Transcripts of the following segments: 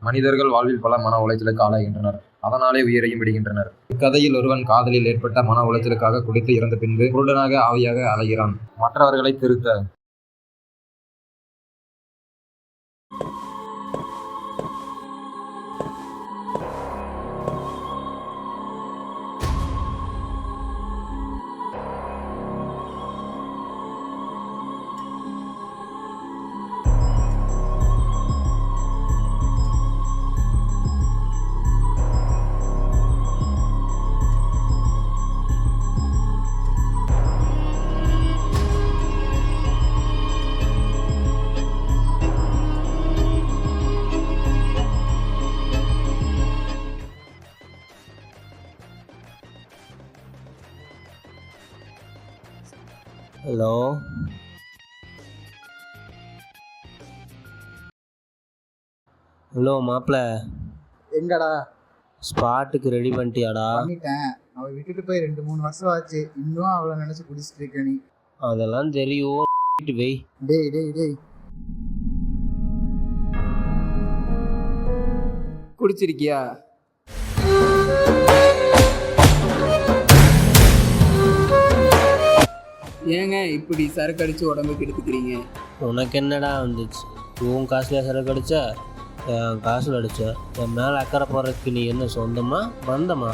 மனிதர்கள் வாழ்வில் பல மன உளைச்சலுக்கு ஆளாகின்றனர். அதனாலே உயிரையும் விடுகின்றனர். இக்கதையில் ஒருவன் காதலில் ஏற்பட்ட மன உளைச்சலுக்காக குடித்து இறந்த பின்பு குருடனாக ஆவியாக அலைகிறான். மற்றவர்களை திருத்த ஹலோ, மாப்பிள்ள, எங்கடா? ஸ்பாட்டுக்கு ரெடி பண்ணிட்டியாடா? பண்ணிட்டேன். அவ விட்டுட்டு போய் 2-3 வருஷம் ஆச்சு. இன்னும் அவளை நினைச்சு குடிச்சிட்டு இருக்க நீ? அதெல்லாம் தெரியும். வெய். டேய் டேய் டேய், குடிச்சிருக்கியா? ஏங்க இப்படி சரக்கு அடிச்சு உடம்புக்கு எடுத்துக்கிறீங்க? உனக்கு என்னடா வந்துச்சு? உன் காசுல சரக்கு அடிச்சா, என் காசுல அடிச்ச. என் மேலே அக்கறை போடுறதுக்கு நீ என்ன சொந்தமா பந்தமா?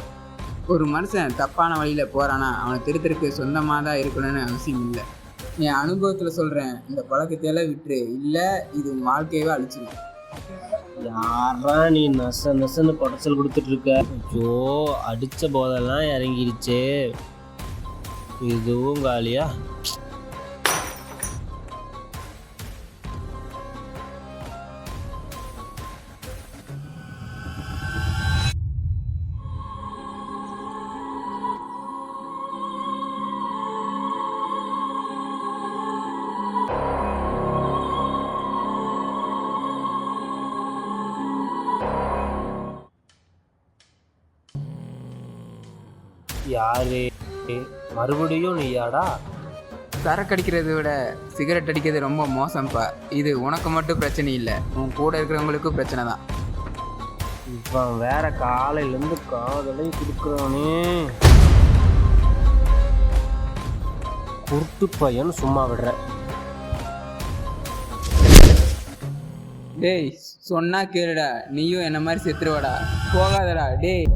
ஒரு மனுஷன் தப்பான வழியில் போகிறானா அவனை திருத்தருக்கு சொந்தமாக தான் இருக்கணும்னு அவசியம் இல்லை. என் அனுபவத்தில் சொல்கிறேன், இந்த பழக்கத்தையெல்லாம் விட்டுரு, இல்லை இது வாழ்க்கையவே அழிச்சிடும். யாரா நீ நசன்னு குடைச்சல் கொடுத்துட்டு இருக்க? ஐயோ, அடித்த போதெல்லாம் இறங்கிடுச்சே. இதுவும் காலியா? யாரு மறுபடியும் நீயாடா? சரக்கு அடிக்கிறத விட சிகரெட் அடிக்கிறது ரொம்ப மோசம்ப்பா. இது உனக்கு மட்டும் பிரச்சனை இல்லை, உன் கூட இருக்கிறவங்களுக்கும் பிரச்சனை தான். இப்போ வேற காலையிலேருந்து காதலையும் கொடுக்குறானே. குருட்டு பையன் சும்மா விடுற. டேய் சொன்னா கேளுடா, நீயும் என்ன மாதிரி செத்துருவாடா. போகாதடா டேய்.